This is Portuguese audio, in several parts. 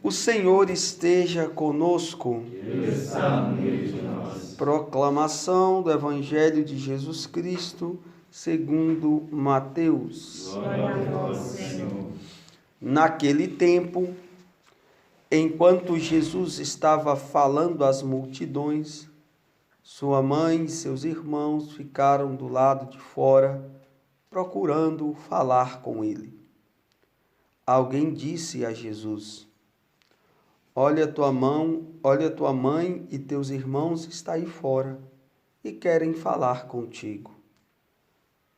O Senhor esteja conosco. Ele está no meio de nós. Proclamação do Evangelho de Jesus Cristo, segundo Mateus. Glória a vós, Senhor. Naquele tempo, enquanto Jesus estava falando às multidões, sua mãe e seus irmãos ficaram do lado de fora, procurando falar com ele. Alguém disse a Jesus: olha tua mãe e teus irmãos estão aí fora e querem falar contigo.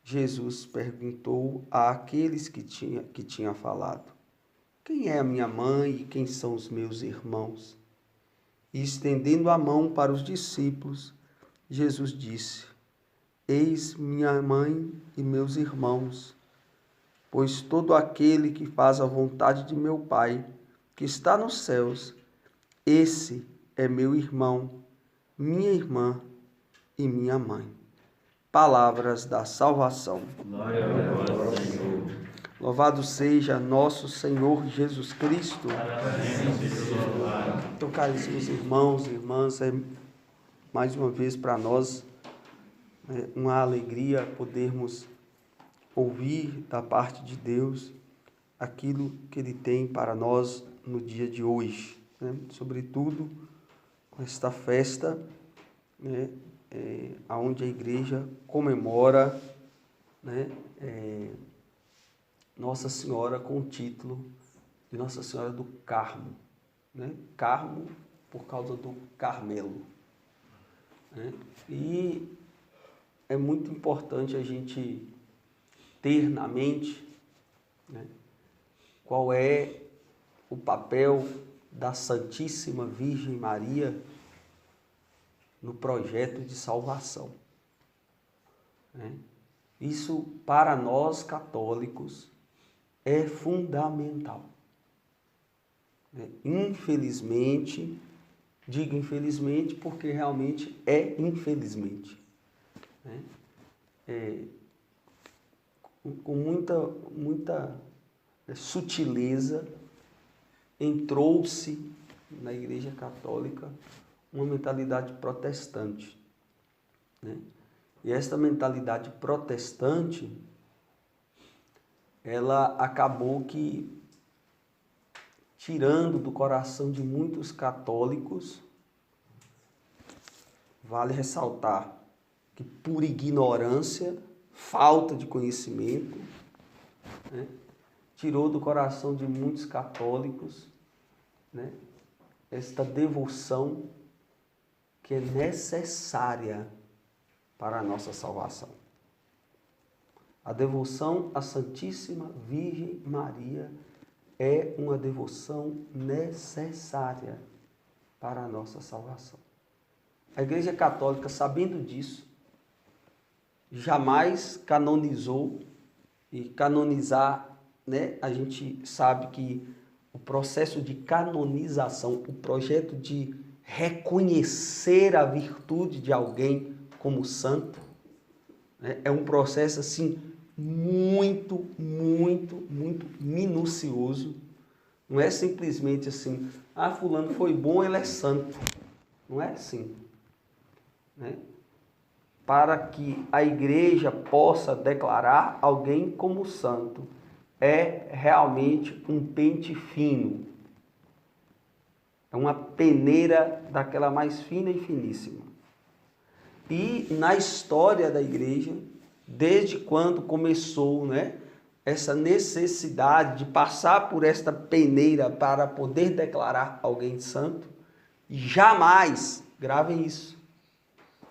Jesus perguntou àqueles que tinha falado: quem é a minha mãe e quem são os meus irmãos? E estendendo a mão para os discípulos, Jesus disse: eis minha mãe e meus irmãos, pois todo aquele que faz a vontade de meu Pai, que está nos céus, esse é meu irmão, minha irmã e minha mãe. Palavras da salvação. Glória a vós, Senhor. Louvado seja nosso Senhor Jesus Cristo. Para sempre seja louvado. Então, caríssimos irmãos e irmãs, é mais uma vez para nós uma alegria podermos ouvir da parte de Deus aquilo que Ele tem para nós no dia de hoje, né? Sobretudo com esta festa, né? Onde a igreja comemora, né? Nossa Senhora com o título de Nossa Senhora do Carmo, né? Carmo por causa do Carmelo, né? E é muito importante a gente ter na mente, né, qual é o papel da Santíssima Virgem Maria no projeto de salvação, né? Isso, para nós católicos, é fundamental, né? Infelizmente, digo infelizmente porque realmente é infelizmente, né? Com muita sutileza, entrou-se na Igreja Católica uma mentalidade protestante, né? E esta mentalidade protestante, ela acabou que tirando do coração de muitos católicos, vale ressaltar que por ignorância, falta de conhecimento, né, tirou do coração de muitos católicos, né, esta devoção que é necessária para a nossa salvação. A devoção à Santíssima Virgem Maria é uma devoção necessária para a nossa salvação. A Igreja Católica, sabendo disso, jamais canonizou, e canonizar, né, a gente sabe que o processo de canonização, o projeto de reconhecer a virtude de alguém como santo, né, é um processo assim muito minucioso. Não é simplesmente assim, fulano foi bom, ele é santo. Não é assim, né? Para que a igreja possa declarar alguém como santo, é realmente um pente fino. É uma peneira daquela mais fina e finíssima. E na história da igreja, desde quando começou, né, essa necessidade de passar por esta peneira para poder declarar alguém santo, jamais, gravem isso,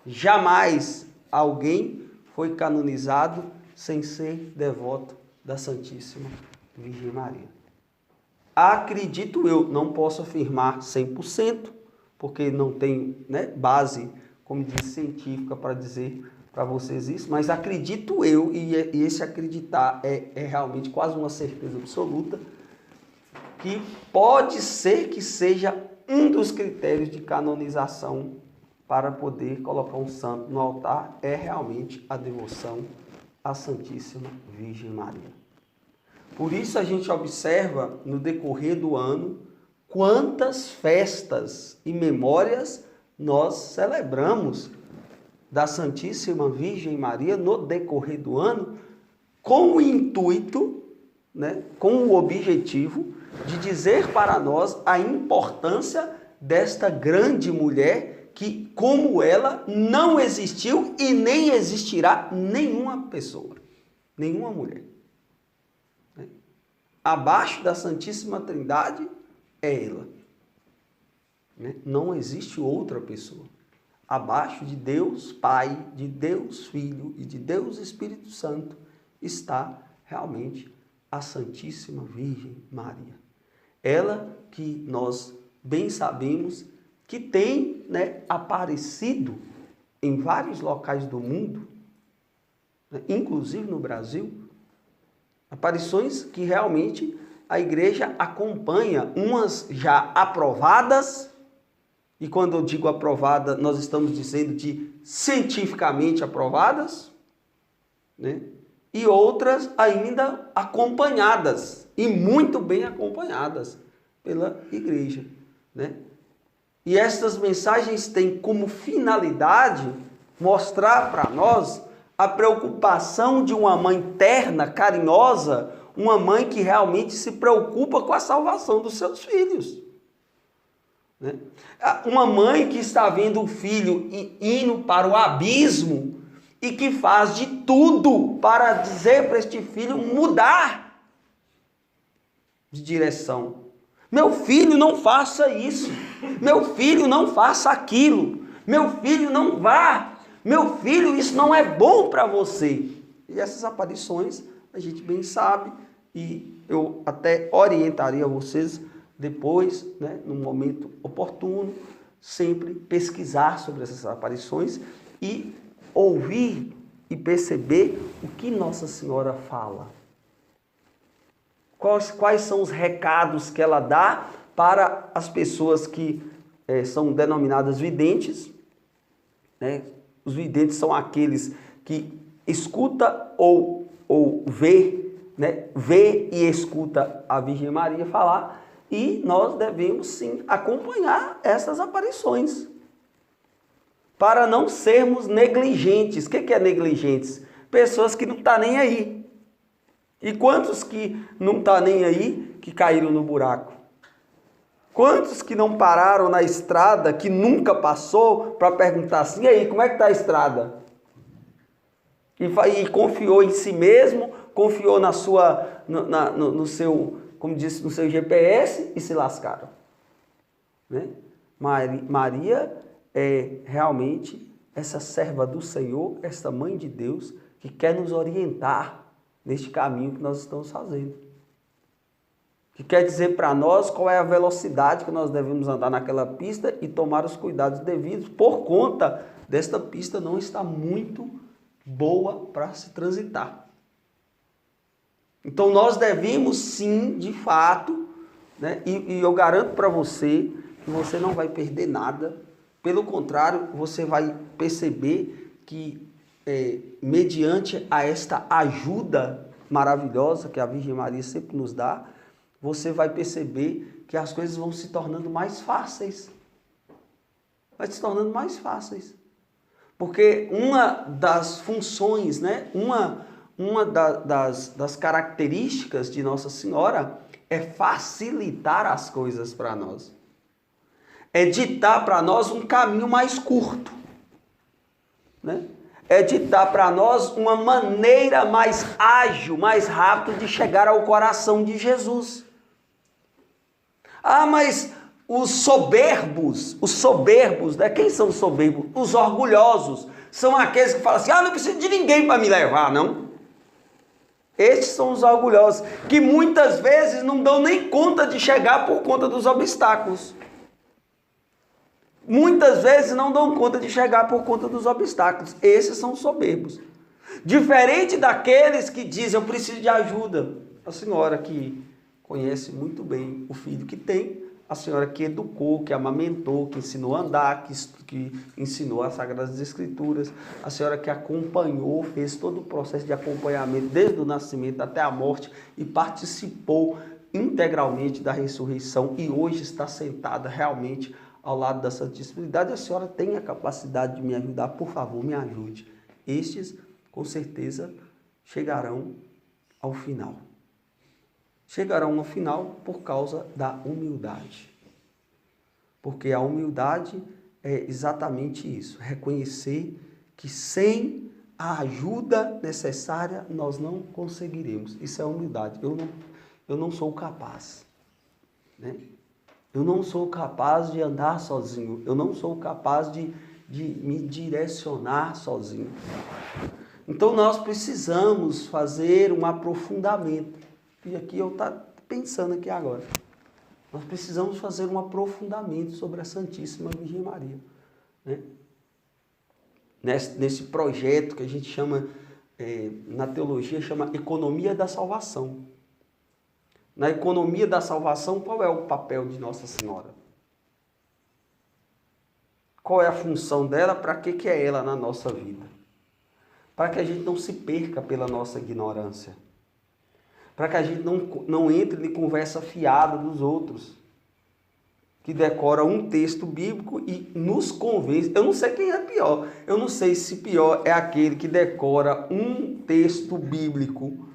jamais alguém foi canonizado sem ser devoto da Santíssima Virgem Maria. Acredito eu, não posso afirmar 100%, porque não tenho, né, base, como diz, científica para dizer para vocês isso, mas acredito eu, e esse acreditar é realmente quase uma certeza absoluta, que pode ser que seja um dos critérios de canonização para poder colocar um santo no altar, é realmente a devoção à Santíssima Virgem Maria. Por isso a gente observa no decorrer do ano quantas festas e memórias nós celebramos da Santíssima Virgem Maria no decorrer do ano, com o intuito, né, com o objetivo de dizer para nós a importância desta grande mulher que, como ela, não existiu e nem existirá nenhuma pessoa, nenhuma mulher. Abaixo da Santíssima Trindade é ela. Não existe outra pessoa. Abaixo de Deus Pai, de Deus Filho e de Deus Espírito Santo está realmente a Santíssima Virgem Maria. Ela que nós bem sabemos que tem, né, aparecido em vários locais do mundo, né, inclusive no Brasil, aparições que realmente a igreja acompanha, umas já aprovadas, e quando eu digo aprovada, nós estamos dizendo de cientificamente aprovadas, né? E outras ainda acompanhadas, e muito bem acompanhadas pela igreja, né? E estas mensagens têm como finalidade mostrar para nós a preocupação de uma mãe terna, carinhosa, uma mãe que realmente se preocupa com a salvação dos seus filhos. Né? Uma mãe que está vendo o filho indo para o abismo e que faz de tudo para dizer para este filho mudar de direção. Meu filho, não faça isso. Meu filho, não faça aquilo. Meu filho, não vá. Meu filho, isso não é bom para você. E essas aparições a gente bem sabe, e eu até orientaria vocês depois, né, no momento oportuno, sempre pesquisar sobre essas aparições e ouvir e perceber o que Nossa Senhora fala. Quais são os recados que ela dá para as pessoas que são denominadas videntes, né? Os videntes são aqueles que escuta ou vê, né? Vê e escuta a Virgem Maria falar, e nós devemos sim acompanhar essas aparições para não sermos negligentes. O que é negligentes? Pessoas que não estão nem aí. E quantos que não estão nem aí que caíram no buraco? Quantos que não pararam na estrada, que nunca passou, para perguntar assim, e aí, como é que está a estrada? E confiou em si mesmo, confiou no seu, como disse, no seu GPS e se lascaram. Né? Maria é realmente essa serva do Senhor, esta mãe de Deus, que quer nos orientar neste caminho que nós estamos fazendo. Que quer dizer para nós qual é a velocidade que nós devemos andar naquela pista e tomar os cuidados devidos, por conta desta pista não estar muito boa para se transitar. Então nós devemos sim, de fato, né, e eu garanto para você que você não vai perder nada, pelo contrário, você vai perceber que mediante a esta ajuda maravilhosa que a Virgem Maria sempre nos dá, você vai perceber que as coisas vão se tornando mais fáceis. Vai se tornando mais fáceis. Porque uma das funções, né, das características de Nossa Senhora é facilitar as coisas para nós. É ditar para nós um caminho mais curto. Né? É ditar para nós uma maneira mais ágil, mais rápida de chegar ao coração de Jesus. Ah, mas os soberbos, né? Quem são os soberbos? Os orgulhosos. São aqueles que falam assim, não preciso de ninguém para me levar, não. Estes são os orgulhosos, que muitas vezes não dão nem conta de chegar por conta dos obstáculos. Muitas vezes não dão conta de chegar por conta dos obstáculos. Esses são os soberbos. Diferente daqueles que dizem, eu preciso de ajuda. A senhora que conhece muito bem o filho que tem, a senhora que educou, que amamentou, que ensinou a andar, que ensinou as Sagradas Escrituras, a senhora que acompanhou, fez todo o processo de acompanhamento desde o nascimento até a morte e participou integralmente da ressurreição e hoje está sentada realmente ao lado da Santíssima Trindade. A senhora tem a capacidade de me ajudar? Por favor, me ajude. Estes, com certeza, chegarão ao final. Chegarão ao final por causa da humildade. Porque a humildade é exatamente isso, reconhecer que sem a ajuda necessária nós não conseguiremos. Isso é humildade. Eu não sou capaz, né? Eu não sou capaz de andar sozinho. Eu não sou capaz de me direcionar sozinho. Então nós precisamos fazer um aprofundamento. E aqui eu estou pensando aqui agora. Nós precisamos fazer um aprofundamento sobre a Santíssima Virgem Maria, né? Nesse projeto que a gente chama, na teologia, chama economia da salvação. Na economia da salvação, qual é o papel de Nossa Senhora? Qual é a função dela? Para que é ela na nossa vida? Para que a gente não se perca pela nossa ignorância. Para que a gente não entre em conversa fiada dos outros, que decora um texto bíblico e nos convence. Eu não sei quem é pior. Eu não sei se pior é aquele que decora um texto bíblico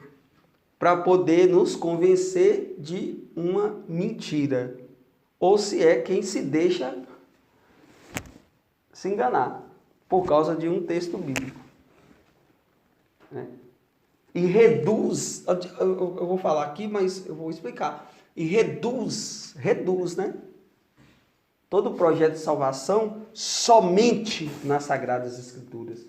para poder nos convencer de uma mentira, ou se é quem se deixa se enganar por causa de um texto bíblico, né? E reduz, eu vou falar aqui, mas eu vou explicar. E reduz, né? Todo o projeto de salvação somente nas Sagradas Escrituras.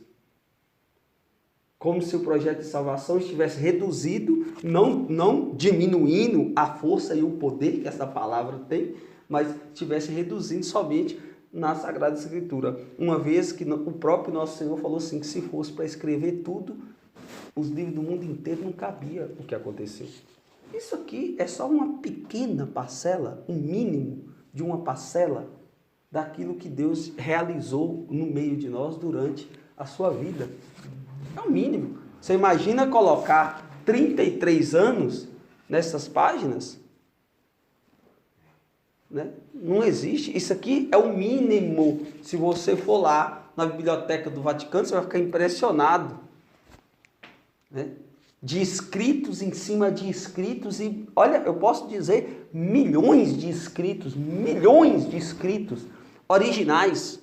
Como se o projeto de salvação estivesse reduzido, não diminuindo a força e o poder que essa palavra tem, mas estivesse reduzindo somente na Sagrada Escritura. Uma vez que o próprio nosso Senhor falou assim, que se fosse para escrever tudo, os livros do mundo inteiro não cabia o que aconteceu. Isso aqui é só uma pequena parcela, um mínimo de uma parcela daquilo que Deus realizou no meio de nós durante a sua vida. É o mínimo. Você imagina colocar 33 anos nessas páginas? Né? Não existe. Isso aqui é o mínimo. Se você for lá na Biblioteca do Vaticano, você vai ficar impressionado, né? De escritos em cima de escritos, e olha, eu posso dizer milhões de escritos originais,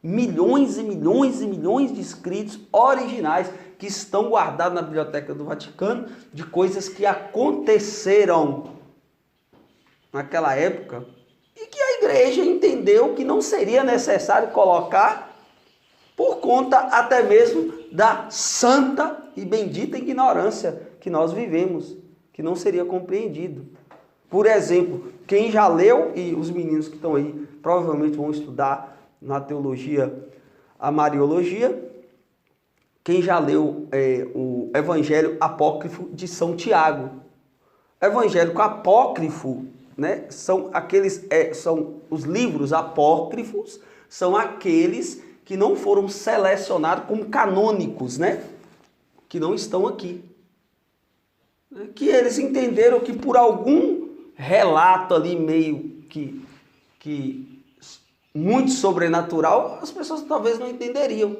milhões e milhões e milhões de escritos originais que estão guardados na Biblioteca do Vaticano, de coisas que aconteceram naquela época e que a igreja entendeu que não seria necessário colocar por conta até mesmo da santa e bendita ignorância que nós vivemos, que não seria compreendido. Por exemplo, quem já leu, e os meninos que estão aí provavelmente vão estudar na teologia a Mariologia, quem já leu o Evangelho Apócrifo de São Tiago. Evangélico apócrifo, né, são os livros apócrifos, são aqueles que não foram selecionados como canônicos, né? Que não estão aqui. Que eles entenderam que por algum relato ali meio que muito sobrenatural, as pessoas talvez não entenderiam.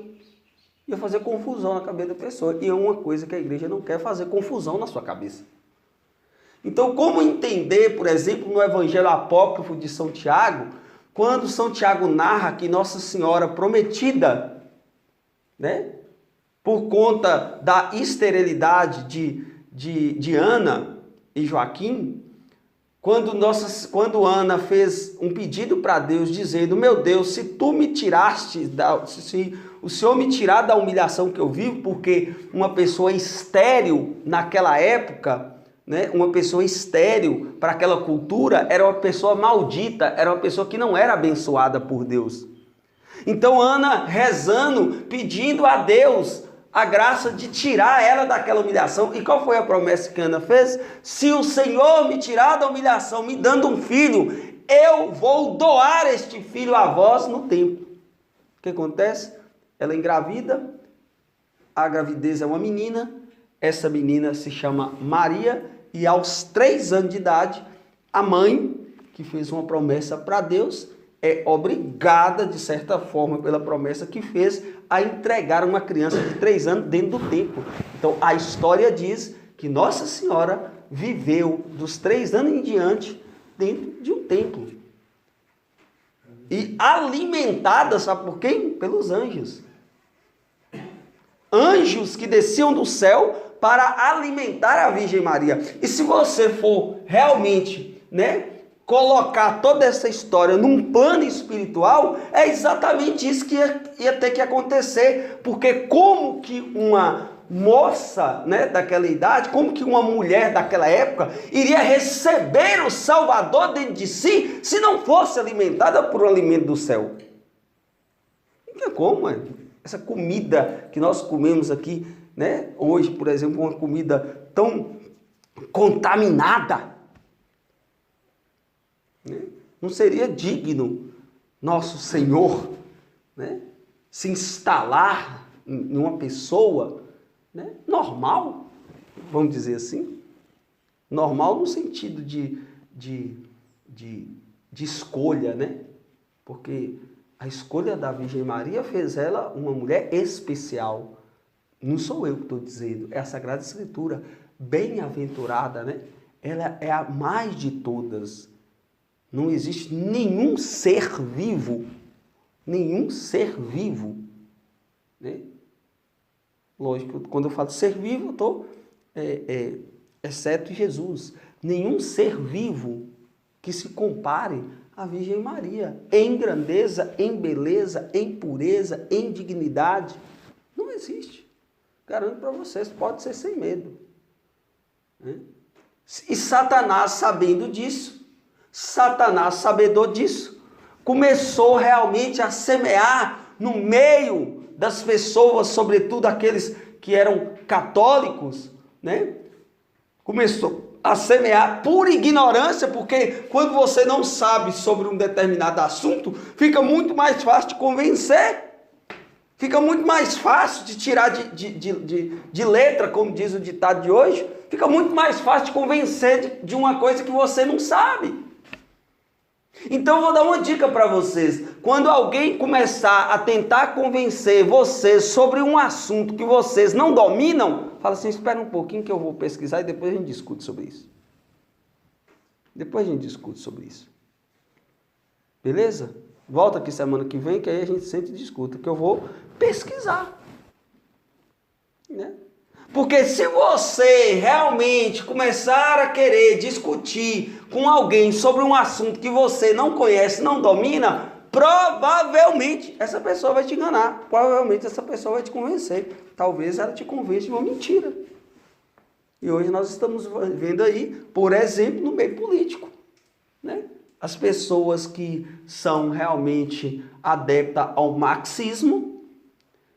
Ia fazer confusão na cabeça da pessoa. E é uma coisa que a igreja não quer, fazer confusão na sua cabeça. Então, como entender, por exemplo, no Evangelho Apócrifo de São Tiago, quando São Tiago narra que Nossa Senhora prometida, né, por conta da esterilidade de Ana e Joaquim, quando Ana fez um pedido para Deus, dizendo, meu Deus, se tu me tiraste, se o Senhor me tirar da humilhação que eu vivo, porque uma pessoa estéril naquela época, né, uma pessoa estéril para aquela cultura era uma pessoa maldita, era uma pessoa que não era abençoada por Deus. Então Ana rezando, pedindo a Deus a graça de tirar ela daquela humilhação. E qual foi a promessa que Ana fez? Se o Senhor me tirar da humilhação, me dando um filho, eu vou doar este filho a vós no templo. O que acontece? Ela engravida, a gravidez é uma menina, Essa menina se chama Maria e aos 3 anos de idade, a mãe, que fez uma promessa para Deus, é obrigada, de certa forma, pela promessa que fez, a entregar uma criança de 3 anos dentro do templo. Então, a história diz que Nossa Senhora viveu dos 3 anos em diante dentro de um templo. E alimentada, sabe por quem? Pelos anjos. Anjos que desciam do céu para alimentar a Virgem Maria. E se você for realmente, colocar toda essa história num plano espiritual, é exatamente isso que ia ter que acontecer. Porque como que uma moça, daquela idade, como que uma mulher daquela época iria receber o Salvador dentro de si, se não fosse alimentada por um alimento do céu? Não tem como, essa comida que nós comemos aqui, hoje, por exemplo, uma comida tão contaminada, não seria digno nosso Senhor, se instalar em uma pessoa, normal, vamos dizer assim, normal no sentido de escolha, porque a escolha da Virgem Maria fez ela uma mulher especial. Não sou eu que estou dizendo, é a Sagrada Escritura, bem-aventurada, ela é a mais de todas. Não existe nenhum ser vivo, lógico, quando eu falo ser vivo, eu estou, exceto Jesus, nenhum ser vivo que se compare à Virgem Maria, em grandeza, em beleza, em pureza, em dignidade. Não existe. Garanto para vocês, pode ser sem medo. E Satanás, sabendo disso, Satanás, sabedor disso, começou realmente a semear no meio das pessoas, sobretudo aqueles que eram católicos, começou a semear por ignorância, porque quando você não sabe sobre um determinado assunto, fica muito mais fácil de convencer, fica muito mais fácil de tirar de letra, como diz o ditado de hoje, fica muito mais fácil de convencer de uma coisa que você não sabe. Então eu vou dar uma dica para vocês. Quando alguém começar a tentar convencer vocês sobre um assunto que vocês não dominam, fala assim, espera um pouquinho que eu vou pesquisar e depois a gente discute sobre isso. Beleza? Volta aqui semana que vem, que aí a gente sempre discuta, que eu vou pesquisar. Porque se você realmente começar a querer discutir com alguém sobre um assunto que você não conhece, não domina, provavelmente essa pessoa vai te enganar. Provavelmente essa pessoa vai te convencer. Talvez ela te convença de uma mentira. E hoje nós estamos vendo aí, por exemplo, no meio político, as pessoas que são realmente adeptas ao marxismo,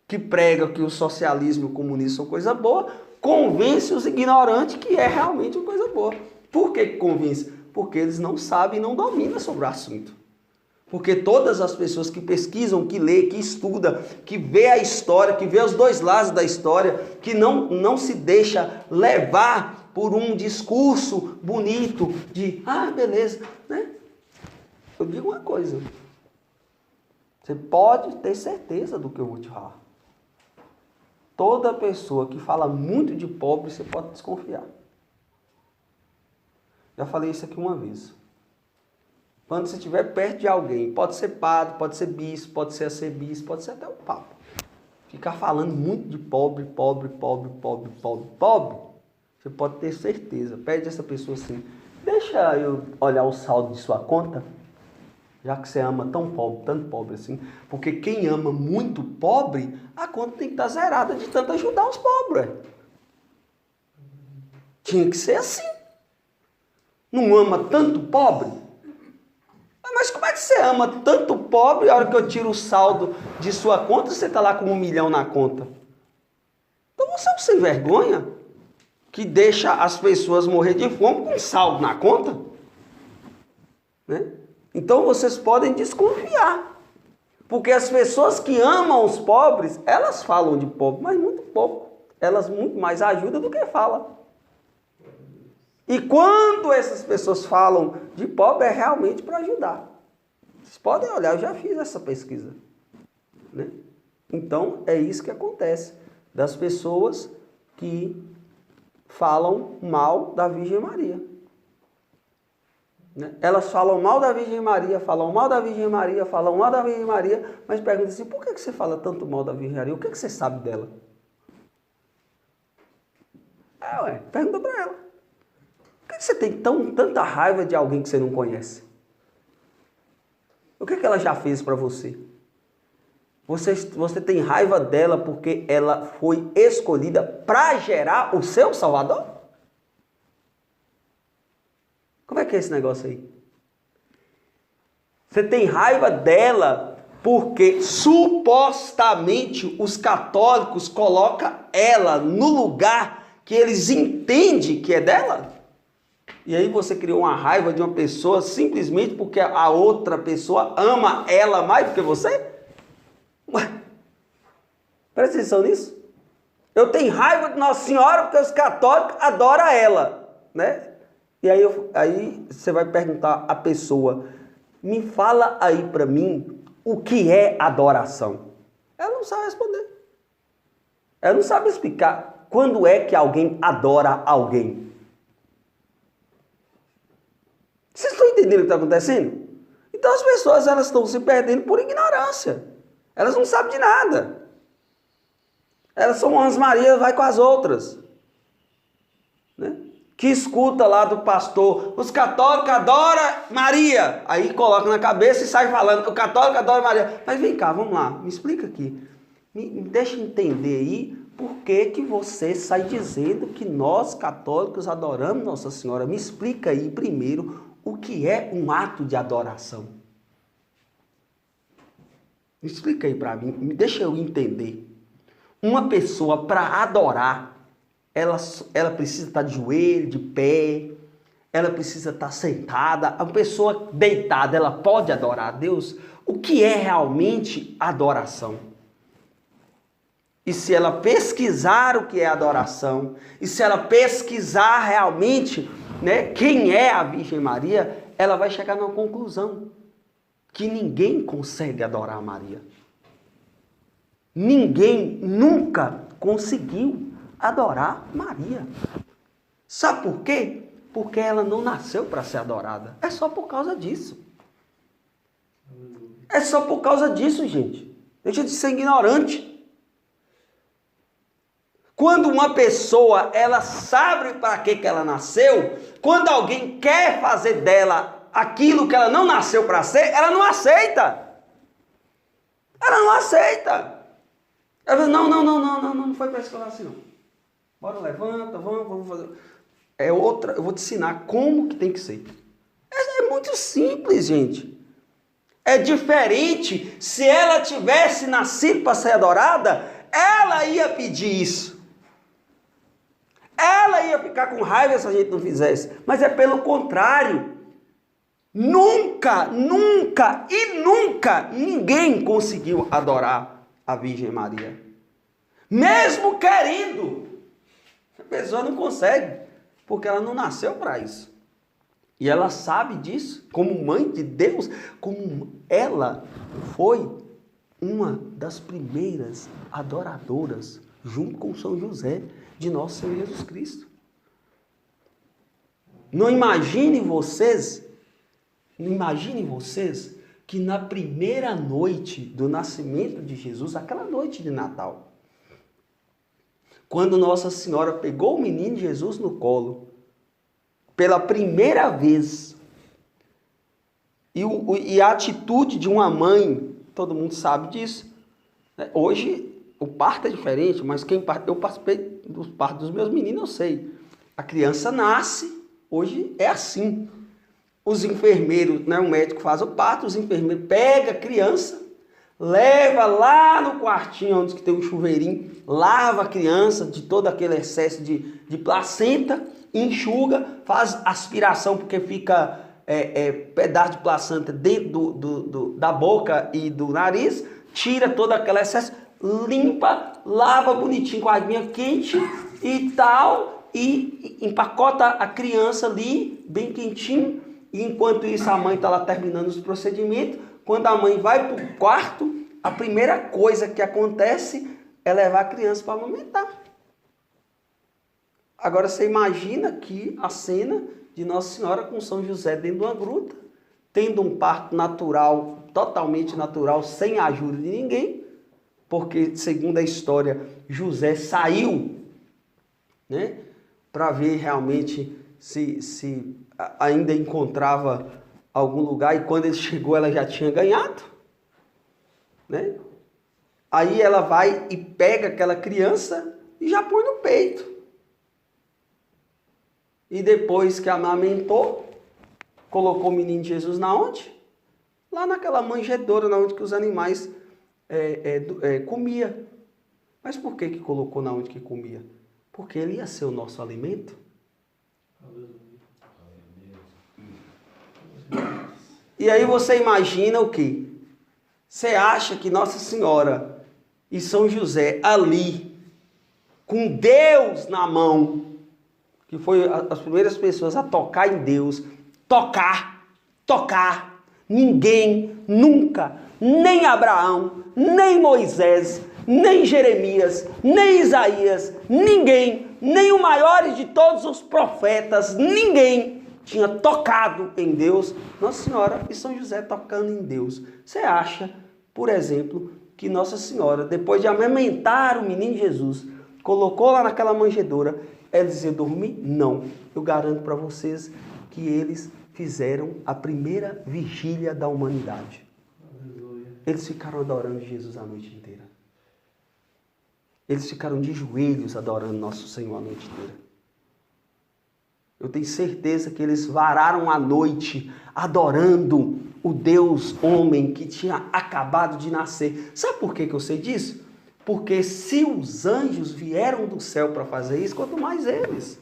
que prega que o socialismo e o comunismo são coisa boa, convence os ignorantes que é realmente uma coisa boa. Por que convence? Porque eles não sabem, não dominam sobre o assunto. Porque todas as pessoas que pesquisam, que lê, que estuda, que vê a história, que vê os dois lados da história, que não se deixa levar por um discurso bonito de, beleza, Eu digo uma coisa, você pode ter certeza do que eu vou te falar. Toda pessoa que fala muito de pobre, você pode desconfiar. Já falei isso aqui uma vez. Quando você estiver perto de alguém, pode ser padre, pode ser bispo, pode ser arcebispo, pode ser até o papa. Ficar falando muito de pobre, você pode ter certeza. Pede essa pessoa assim, deixa eu olhar o saldo de sua conta, já que você ama tão pobre, tanto pobre assim. Porque quem ama muito pobre, a conta tem que estar zerada de tanto ajudar os pobres. Tinha que ser assim. Não ama tanto pobre? Mas como é que você ama tanto pobre, a hora que eu tiro o saldo de sua conta, você está lá com 1 milhão na conta? Então você é um sem vergonha que deixa as pessoas morrer de fome com saldo na conta? Então vocês podem desconfiar. Porque as pessoas que amam os pobres, elas falam de pobre, mas muito pouco. elas muito mais ajudam do que falam. E quando essas pessoas falam de pobre, é realmente para ajudar. Vocês podem olhar, eu já fiz essa pesquisa. Né? Então, é isso que acontece das pessoas que falam mal da Virgem Maria. Né? Elas falam mal da Virgem Maria, falam mal da Virgem Maria, falam mal da Virgem Maria, mas perguntam assim, por que você fala tanto mal da Virgem Maria? O que você sabe dela? Pergunta para ela. Por que você tem tanta raiva de alguém que você não conhece? O que ela já fez para você? Você tem raiva dela porque ela foi escolhida para gerar o seu Salvador? Como é que é esse negócio aí? Você tem raiva dela porque supostamente os católicos colocam ela no lugar que eles entendem que é dela? E aí você criou uma raiva de uma pessoa simplesmente porque a outra pessoa ama ela mais do que você? Ué, presta atenção nisso. Eu tenho raiva de Nossa Senhora porque os católicos adoram ela, né? E aí você vai perguntar à pessoa, me fala aí para mim o que é adoração. Ela não sabe responder. Ela não sabe explicar quando é que alguém adora alguém. Vocês estão entendendo o que está acontecendo? Então as pessoas elas estão se perdendo por ignorância. Elas não sabem de nada. Elas são umas Marias, vai com as outras. Né? Que escuta lá do pastor, os católicos adoram Maria. Aí coloca na cabeça e sai falando, o católico adora Maria. Mas vem cá, vamos lá, me explica aqui. Me deixa entender aí por que você sai dizendo que nós católicos adoramos Nossa Senhora. Me explica aí primeiro o que é um ato de adoração. Me explica aí para mim, deixa eu entender. Uma pessoa para adorar, ela precisa estar de joelho, de pé, ela precisa estar sentada. A pessoa deitada, ela pode adorar a Deus? O que é realmente adoração? E se ela pesquisar o que é adoração, e se ela pesquisar realmente, né, quem é a Virgem Maria, ela vai chegar numa conclusão, que ninguém consegue adorar a Maria. Ninguém nunca conseguiu adorar Maria. Sabe por quê? Porque ela não nasceu para ser adorada. É só por causa disso. É só por causa disso, gente. Deixa de ser ignorante. Quando uma pessoa, ela sabe para que ela nasceu, quando alguém quer fazer dela aquilo que ela não nasceu para ser, ela não aceita. Ela não aceita. Ela diz, não foi para escola assim não. Bora, levanta, vamos fazer. Eu vou te ensinar como que tem que ser. É muito simples, gente. É diferente se ela tivesse nascido para ser adorada, ela ia pedir isso. Ela ia ficar com raiva se a gente não fizesse. Mas é pelo contrário. Nunca ninguém conseguiu adorar a Virgem Maria. Mesmo querendo. A pessoa não consegue. Porque ela não nasceu para isso. E ela sabe disso. Como mãe de Deus. Como ela foi uma das primeiras adoradoras. Junto com São José. De nosso Senhor Jesus Cristo. Não imaginem vocês que na primeira noite do nascimento de Jesus, aquela noite de Natal, quando Nossa Senhora pegou o menino Jesus no colo, pela primeira vez, e a atitude de uma mãe, todo mundo sabe disso, né? Hoje o parto é diferente, mas eu participei do parto dos meus meninos, eu sei. A criança nasce, hoje é assim. Os enfermeiros, né, o médico faz o parto, os enfermeiros pegam a criança, leva lá no quartinho onde tem um chuveirinho, lava a criança de todo aquele excesso de placenta, enxuga, faz aspiração porque fica pedaço de placenta dentro da boca e do nariz, tira todo aquele excesso, limpa, lava bonitinho com a aguinha quente e tal, e empacota a criança ali, bem quentinho, e enquanto isso a mãe está lá terminando os procedimentos. Quando a mãe vai para o quarto, a primeira coisa que acontece é levar a criança para amamentar. Agora você imagina aqui a cena de Nossa Senhora com São José dentro de uma gruta, tendo um parto natural, totalmente natural, sem a ajuda de ninguém, porque, segundo a história, José saiu, né, para ver realmente se ainda encontrava algum lugar, e quando ele chegou ela já tinha ganhado, né? Aí ela vai e pega aquela criança e já põe no peito. E depois que amamentou, colocou o menino Jesus na onde? Lá naquela manjedoura, na onde que os animais comia. Mas por que colocou na onde que comia? Porque ele ia ser o nosso alimento. E aí você imagina o quê? Você acha que Nossa Senhora e São José ali, com Deus na mão, que foi as primeiras pessoas a tocar em Deus, tocar, ninguém, nunca, nem Abraão, nem Moisés, nem Jeremias, nem Isaías, ninguém, nem o maior de todos os profetas, ninguém tinha tocado em Deus. Nossa Senhora e São José tocando em Deus. Você acha, por exemplo, que Nossa Senhora, depois de amamentar o menino Jesus, colocou lá naquela manjedoura, ela dizia dormir? Não. Eu garanto para vocês que eles fizeram a primeira vigília da humanidade. Eles ficaram adorando Jesus a noite inteira. Eles ficaram de joelhos adorando Nosso Senhor a noite inteira. Eu tenho certeza que eles vararam a noite adorando o Deus homem que tinha acabado de nascer. Sabe por que eu sei disso? Porque se os anjos vieram do céu para fazer isso, quanto mais eles.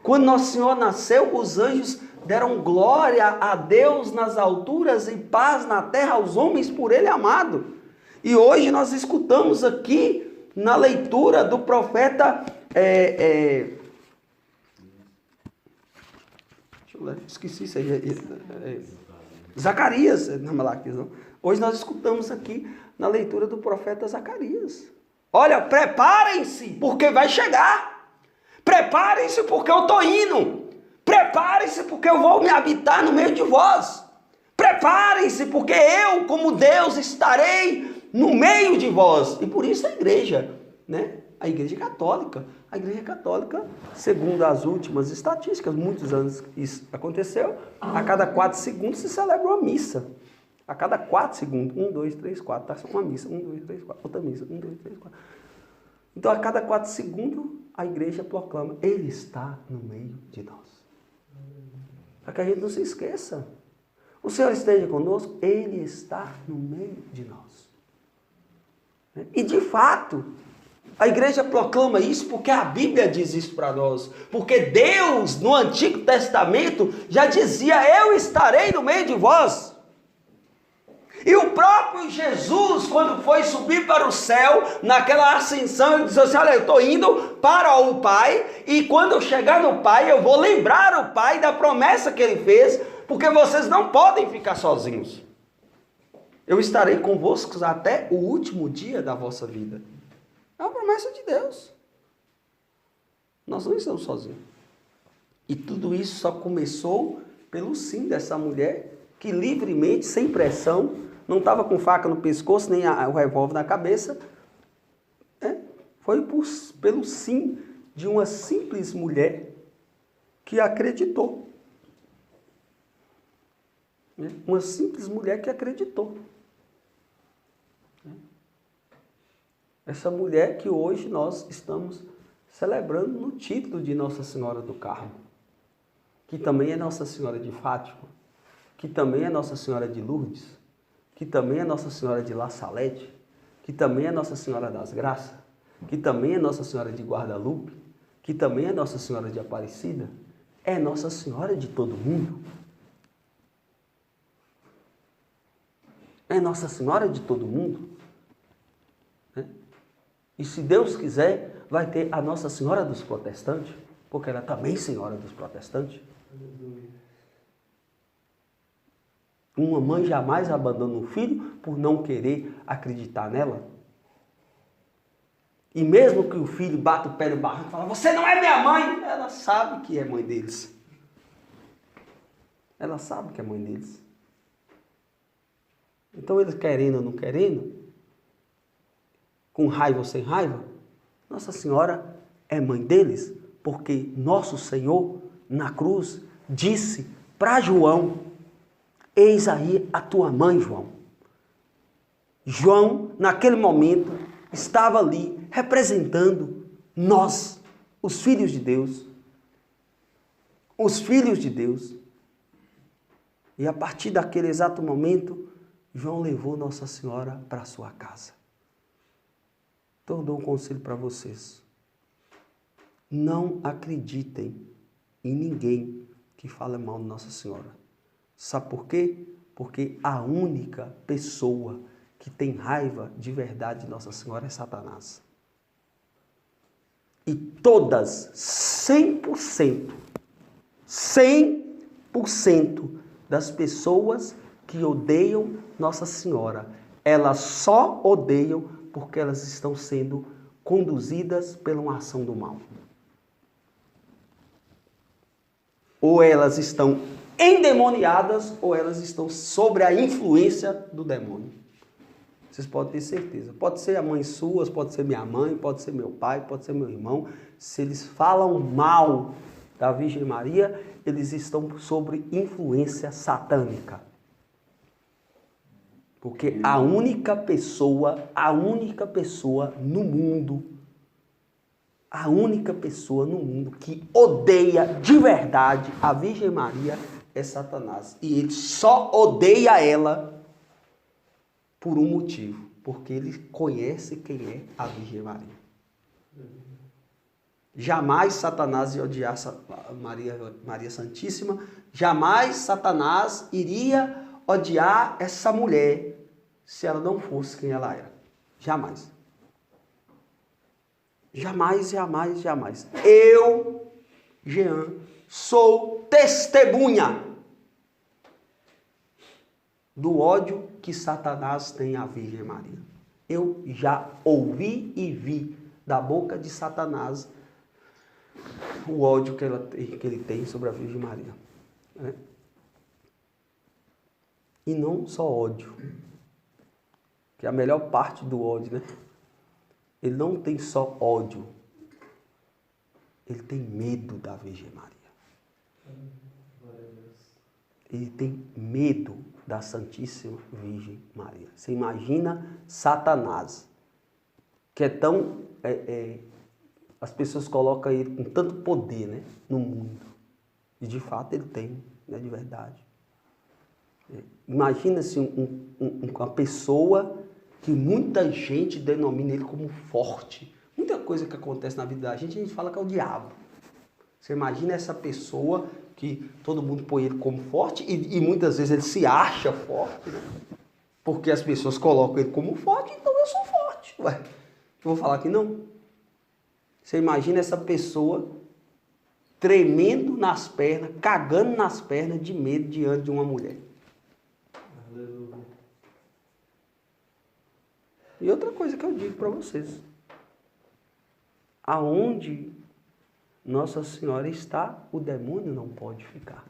Quando Nosso Senhor nasceu, os anjos deram glória a Deus nas alturas e paz na terra aos homens por Ele amado. E hoje nós escutamos aqui na leitura do profeta... esqueci isso aí. Zacarias, não é Malaquias, não. Hoje nós escutamos aqui na leitura do profeta Zacarias. Olha, preparem-se, porque vai chegar. Preparem-se, porque eu estou indo. Preparem-se, porque eu vou me habitar no meio de vós. Preparem-se, porque eu, como Deus, estarei no meio de vós. E por isso a igreja, né? A igreja católica. A igreja católica, segundo as últimas estatísticas, muitos anos isso aconteceu, a cada 4 segundos se celebra uma missa. A cada 4 segundos, 1, 2, 3, 4, tá? Uma missa, 1, 2, 3, 4, outra missa, 1, 2, 3, 4. Então a cada 4 segundos a igreja proclama, Ele está no meio de nós. Para que a gente não se esqueça. O Senhor esteja conosco, Ele está no meio de nós. E de fato, a igreja proclama isso porque a Bíblia diz isso para nós. Porque Deus, no Antigo Testamento, já dizia, eu estarei no meio de vós. E o próprio Jesus, quando foi subir para o céu, naquela ascensão, ele disse assim, olha, eu estou indo para o Pai, e quando eu chegar no Pai, eu vou lembrar o Pai da promessa que Ele fez, porque vocês não podem ficar sozinhos. Eu estarei convosco até o último dia da vossa vida. É uma promessa de Deus. Nós não estamos sozinhos. E tudo isso só começou pelo sim dessa mulher, que livremente, sem pressão, não estava com faca no pescoço, nem o revólver na cabeça. Foi pelo sim de uma simples mulher que acreditou. Uma simples mulher que acreditou. Essa mulher que hoje nós estamos celebrando no título de Nossa Senhora do Carmo, que também é Nossa Senhora de Fátima, que também é Nossa Senhora de Lourdes, que também é Nossa Senhora de La Salete, que também é Nossa Senhora das Graças, que também é Nossa Senhora de Guadalupe, que também é Nossa Senhora de Aparecida, é Nossa Senhora de todo mundo. É Nossa Senhora de todo mundo. E se Deus quiser, vai ter a Nossa Senhora dos Protestantes, porque ela é também Senhora dos Protestantes. Uma mãe jamais abandona um filho por não querer acreditar nela. E mesmo que o filho bata o pé no barranco e fala, você não é minha mãe, ela sabe que é mãe deles. Ela sabe que é mãe deles. Então eles querendo ou não querendo, com raiva ou sem raiva, Nossa Senhora é mãe deles, porque nosso Senhor, na cruz, disse para João, eis aí a tua mãe, João. João, naquele momento, estava ali representando nós, os filhos de Deus. Os filhos de Deus. E a partir daquele exato momento, João levou Nossa Senhora para a sua casa. Então eu dou um conselho para vocês. Não acreditem em ninguém que fale mal de Nossa Senhora. Sabe por quê? Porque a única pessoa que tem raiva de verdade de Nossa Senhora é Satanás. E todas, 100% das pessoas que odeiam Nossa Senhora, elas só odeiam porque elas estão sendo conduzidas pela uma ação do mal. Ou elas estão endemoniadas, ou elas estão sobre a influência do demônio. Vocês podem ter certeza. Pode ser a mãe sua, pode ser minha mãe, pode ser meu pai, pode ser meu irmão. Se eles falam mal da Virgem Maria, eles estão sobre influência satânica. Porque a única pessoa no mundo que odeia de verdade a Virgem Maria é Satanás. E ele só odeia ela por um motivo, porque ele conhece quem é a Virgem Maria. Jamais Satanás ia odiar Maria Santíssima, jamais Satanás iria odiar essa mulher se ela não fosse quem ela era. Jamais. Jamais, jamais, jamais. Eu, Jean, sou testemunha do ódio que Satanás tem à Virgem Maria. Eu já ouvi e vi da boca de Satanás o ódio que ele tem sobre a Virgem Maria. Né? E não só ódio, que é a melhor parte do ódio, né? Ele não tem só ódio, ele tem medo da Virgem Maria. Ele tem medo da Santíssima Virgem Maria. Você imagina Satanás, que é tão... as pessoas colocam ele com tanto poder, né, no mundo. E de fato ele tem, né, de verdade. Imagina-se uma pessoa que muita gente denomina ele como forte. Muita coisa que acontece na vida da gente, a gente fala que é o diabo. Você imagina essa pessoa que todo mundo põe ele como forte e muitas vezes ele se acha forte, né? Porque as pessoas colocam ele como forte, então eu sou forte. Ué, eu vou falar que não. Você imagina essa pessoa tremendo nas pernas, cagando nas pernas de medo diante de uma mulher. Aleluia. E outra coisa que eu digo para vocês. Aonde Nossa Senhora está, o demônio não pode ficar.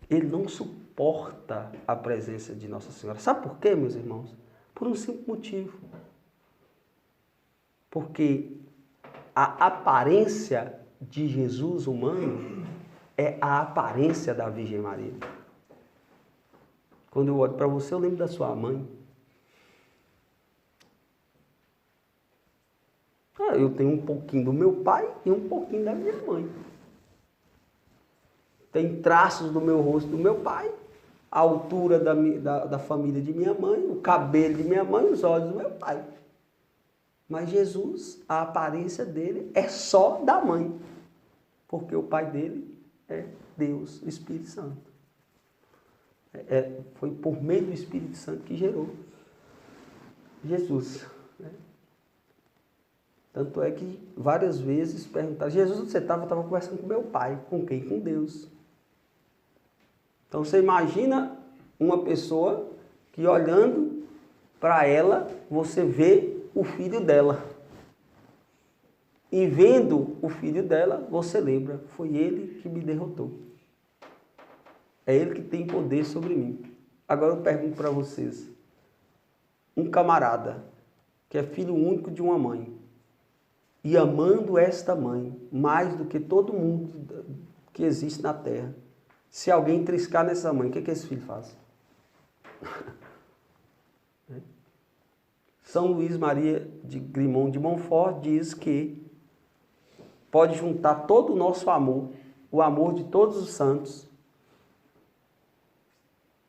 Ele não suporta a presença de Nossa Senhora. Sabe por quê, meus irmãos? Por um simples motivo. Porque a aparência de Jesus humano é a aparência da Virgem Maria. Quando eu olho para você, eu lembro da sua mãe. Eu tenho um pouquinho do meu pai e um pouquinho da minha mãe. Tem traços do meu rosto do meu pai, a altura da família de minha mãe, o cabelo de minha mãe e os olhos do meu pai. Mas Jesus, a aparência dele é só da mãe, porque o pai dele é Deus, o Espírito Santo. Foi por meio do Espírito Santo que gerou. Jesus. Né? Tanto é que várias vezes perguntaram, Jesus, onde você estava? Eu estava conversando com meu pai. Com quem? Com Deus. Então você imagina uma pessoa que olhando para ela, você vê o filho dela. E vendo o filho dela, você lembra, foi ele que me derrotou. É ele que tem poder sobre mim. Agora eu pergunto para vocês, um camarada que é filho único de uma mãe, e amando esta mãe mais do que todo mundo que existe na terra, se alguém triscar nessa mãe, o que esse filho faz? São Luís Maria de Grimond de Montfort diz que pode juntar todo o nosso amor, o amor de todos os santos,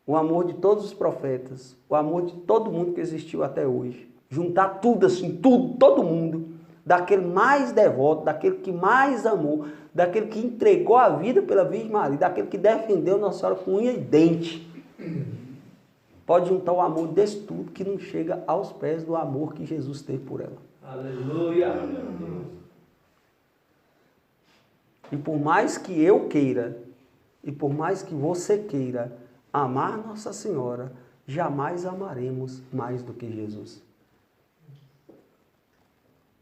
o amor de todos os profetas, o amor de todo mundo que existiu até hoje. Juntar tudo assim, tudo, todo mundo, daquele mais devoto, daquele que mais amou, daquele que entregou a vida pela Virgem Maria, daquele que defendeu Nossa Senhora com unha e dente. Pode juntar o amor desse tudo que não chega aos pés do amor que Jesus teve por ela. Aleluia. E por mais que eu queira, e por mais que você queira amar Nossa Senhora, jamais amaremos mais do que Jesus.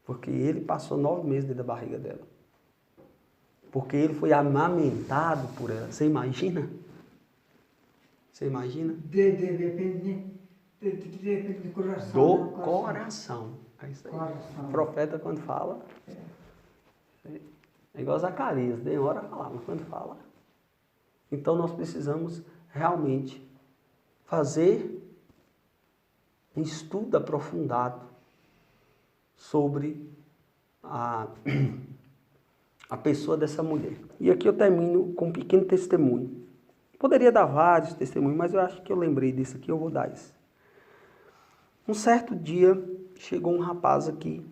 Porque ele passou 9 meses dentro da barriga dela. Porque ele foi amamentado por ela. Você imagina? Você imagina? Depende do coração. Do coração. É isso aí. Coração. O profeta quando fala, é igual Zacarias, demora a falar, mas quando fala. Então nós precisamos realmente fazer um estudo aprofundado sobre a pessoa dessa mulher. E aqui eu termino com um pequeno testemunho. Poderia dar vários testemunhos, mas eu acho que eu lembrei disso aqui, eu vou dar esse. Um certo dia, chegou um rapaz aqui,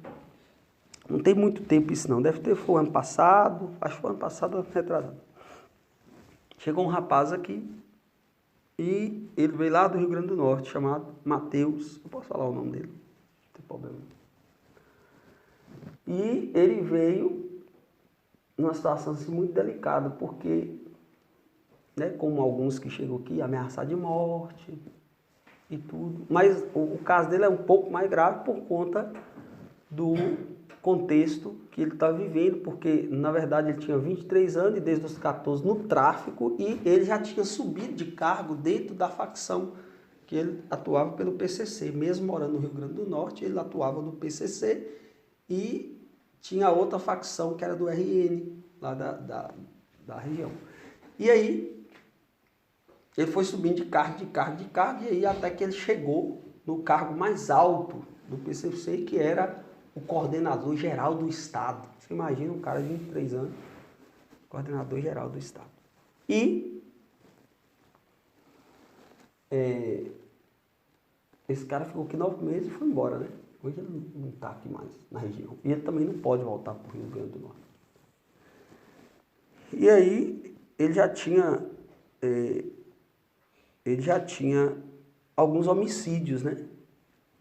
não tem muito tempo isso não, foi ano passado, acho que foi ano passado, ano retrasado. Chegou um rapaz aqui, e ele veio lá do Rio Grande do Norte, chamado Mateus, eu posso falar o nome dele, não tem problema. E ele veio numa situação assim, muito delicada, porque, né, como alguns que chegam aqui, ameaçados de morte e tudo. Mas o caso dele é um pouco mais grave por conta do contexto que ele está vivendo, porque, na verdade, ele tinha 23 anos e desde os 14 no tráfico e ele já tinha subido de cargo dentro da facção que ele atuava pelo PCC. Mesmo morando no Rio Grande do Norte, ele atuava no PCC e tinha outra facção que era do RN, lá da região. E aí, ele foi subindo de cargo, e aí até que ele chegou no cargo mais alto do PCC, que era o coordenador geral do Estado. Você imagina um cara de 23 anos, coordenador geral do Estado. E esse cara ficou aqui 9 meses e foi embora, né? Hoje ele não está aqui mais na região. E ele também não pode voltar para o Rio Grande do Norte. E aí ele já tinha alguns homicídios, né?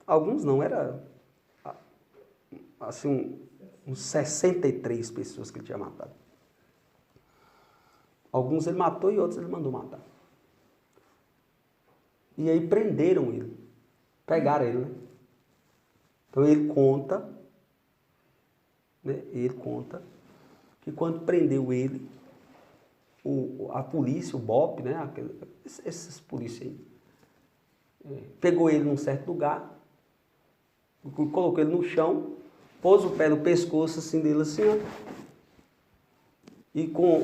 Alguns não, era assim, uns 63 pessoas que ele tinha matado. Alguns ele matou e outros ele mandou matar. E aí prenderam ele, pegaram ele, né? Então ele conta, né? Ele conta que quando prendeu ele, a polícia, o BOP, né? Esses polícias aí, pegou ele num certo lugar, colocou ele no chão, pôs o pé no pescoço assim dele assim, ó, e com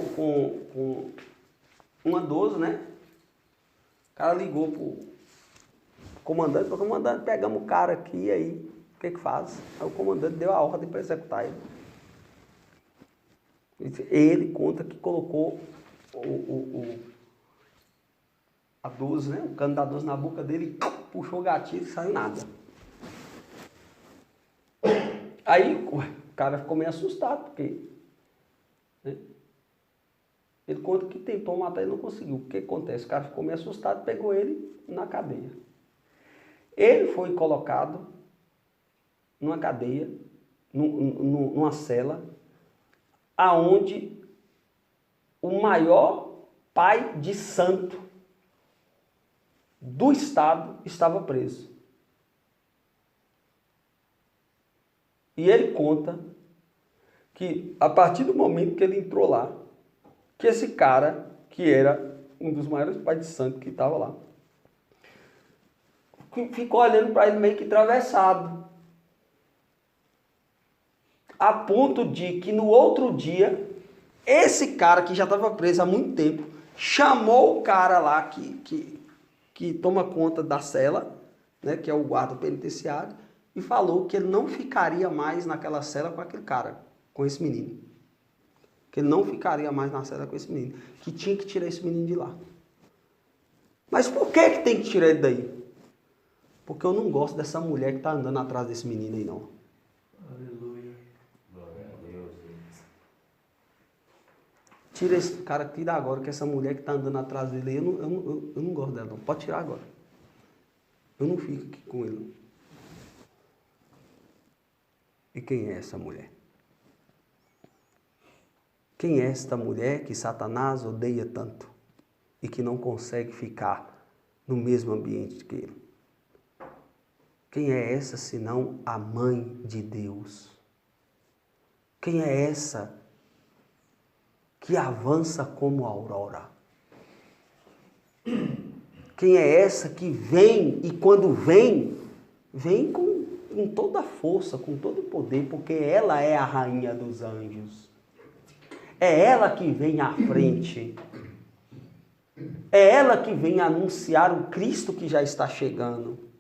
uma 12, né? O cara ligou pro comandante, falou, comandante, pegamos o cara aqui, aí o que faz? Aí o comandante deu a ordem para executar ele. Ele conta que colocou a 12, né? O cano da 12 na boca dele, puxou o gatilho e saiu nada. Aí o cara ficou meio assustado, porque, né? Ele conta que tentou matar e não conseguiu. O que acontece? O cara ficou meio assustado, pegou ele na cadeia. Ele foi colocado numa cadeia, numa cela, aonde o maior pai de santo do estado estava preso. E ele conta que a partir do momento que ele entrou lá, que esse cara, que era um dos maiores pais de santo que estava lá, ficou olhando para ele meio que atravessado. A ponto de que no outro dia, esse cara que já estava preso há muito tempo, chamou o cara lá que toma conta da cela, né, que é o guarda penitenciário, e falou que ele não ficaria mais naquela cela com aquele cara, com esse menino. Que ele não ficaria mais na cela com esse menino. Que tinha que tirar esse menino de lá. Mas por que tem que tirar ele daí? Porque eu não gosto dessa mulher que está andando atrás desse menino aí, não. Aleluia. Glória a Deus. Tira esse cara, tira agora, que essa mulher que está andando atrás dele aí, eu não gosto dela, não. Pode tirar agora. Eu não fico aqui com ele. E quem é essa mulher? Quem é esta mulher que Satanás odeia tanto e que não consegue ficar no mesmo ambiente que ele? Quem é essa senão a mãe de Deus? Quem é essa que avança como a aurora? Quem é essa que vem e quando vem com toda a força, com todo o poder, porque ela é a rainha dos anjos. É ela que vem à frente. É ela que vem anunciar o Cristo que já está chegando.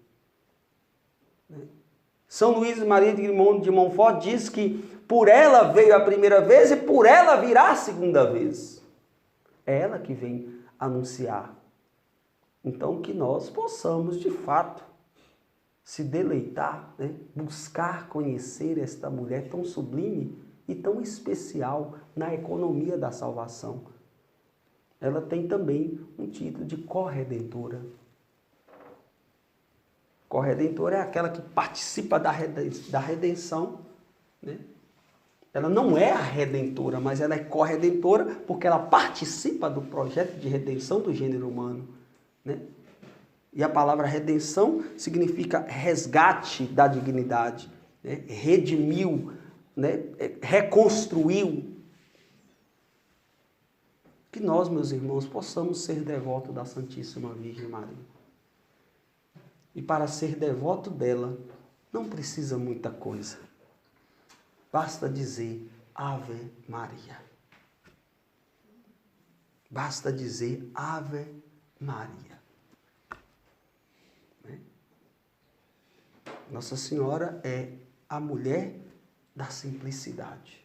São Luís Maria de Montfort diz que por ela veio a primeira vez e por ela virá a segunda vez. É ela que vem anunciar. Então que nós possamos de fato se deleitar, né? Buscar conhecer esta mulher tão sublime e tão especial na economia da salvação. Ela tem também um título de corredentora. Corredentora é aquela que participa da redenção, né? Ela não é a redentora, mas ela é corredentora porque ela participa do projeto de redenção do gênero humano, né? E a palavra redenção significa resgate da dignidade, né? Redimiu, né? Reconstruiu. Que nós, meus irmãos, possamos ser devotos da Santíssima Virgem Maria. E para ser devoto dela, não precisa muita coisa. Basta dizer Ave Maria. Basta dizer Ave Maria. Né? Nossa Senhora é a mulher da simplicidade.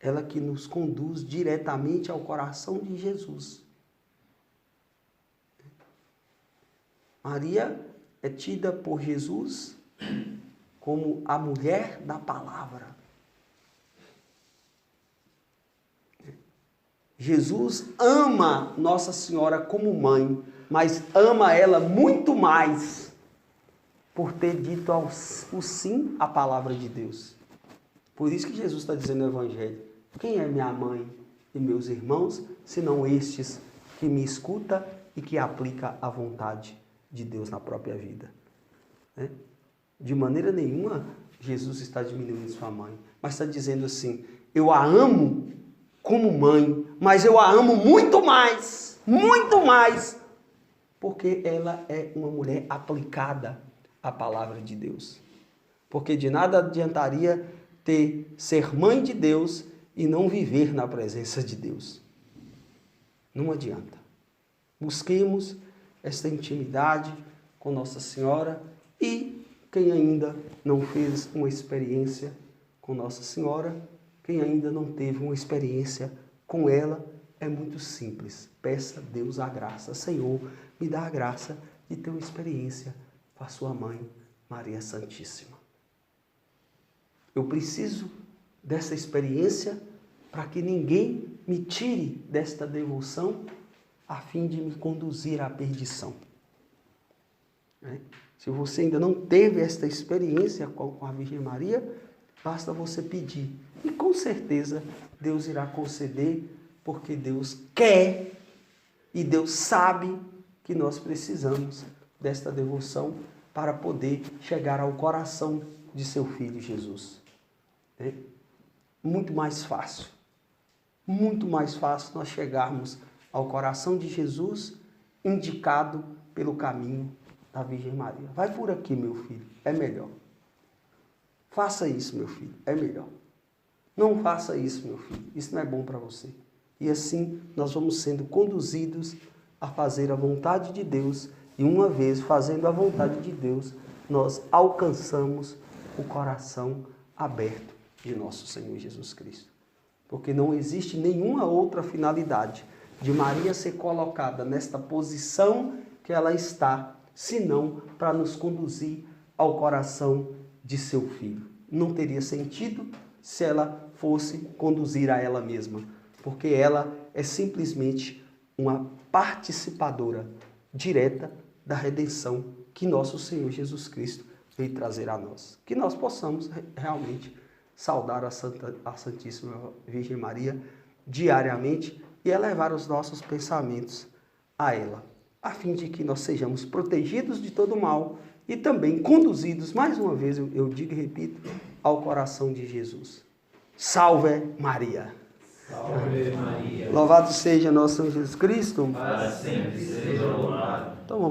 Ela que nos conduz diretamente ao coração de Jesus. Maria é tida por Jesus como a mulher da palavra. Jesus ama Nossa Senhora como mãe, mas ama ela muito mais por ter dito o sim à palavra de Deus. Por isso que Jesus está dizendo no Evangelho: quem é minha mãe e meus irmãos, senão estes que me escuta e que aplica a vontade de Deus na própria vida? Né? De maneira nenhuma Jesus está diminuindo sua mãe, mas está dizendo assim: eu a amo como mãe, mas eu a amo muito mais, porque ela é uma mulher aplicada à palavra de Deus. Porque de nada adiantaria ser mãe de Deus e não viver na presença de Deus. Não adianta. Busquemos esta intimidade com Nossa Senhora e quem ainda não fez uma experiência com Nossa Senhora, quem ainda não teve uma experiência com ela, é muito simples. Peça a Deus a graça. Senhor, me dá a graça de ter uma experiência com a sua mãe, Maria Santíssima. Eu preciso dessa experiência para que ninguém me tire desta devoção a fim de me conduzir à perdição. Se você ainda não teve esta experiência com a Virgem Maria, basta você pedir. E com certeza Deus irá conceder, porque Deus quer e Deus sabe que nós precisamos desta devoção para poder chegar ao coração de seu Filho Jesus. É muito mais fácil nós chegarmos ao coração de Jesus, indicado pelo caminho da Virgem Maria. Vai por aqui, meu filho, é melhor. Faça isso, meu filho, é melhor. Não faça isso, meu filho, isso não é bom para você. E assim nós vamos sendo conduzidos a fazer a vontade de Deus, e uma vez fazendo a vontade de Deus, nós alcançamos o coração aberto de nosso Senhor Jesus Cristo. Porque não existe nenhuma outra finalidade de Maria ser colocada nesta posição que ela está, senão para nos conduzir ao coração de seu Filho. Não teria sentido se ela fosse conduzir a ela mesma, porque ela é simplesmente uma participadora direta da redenção que nosso Senhor Jesus Cristo veio trazer a nós. Que nós possamos realmente saudar a Santíssima Virgem Maria diariamente e elevar os nossos pensamentos a ela, a fim de que nós sejamos protegidos de todo mal e também conduzidos, mais uma vez, eu digo e repito, ao coração de Jesus. Salve Maria! Salve Maria! Louvado seja nosso Senhor Jesus Cristo! Para sempre seja louvado! Então vamos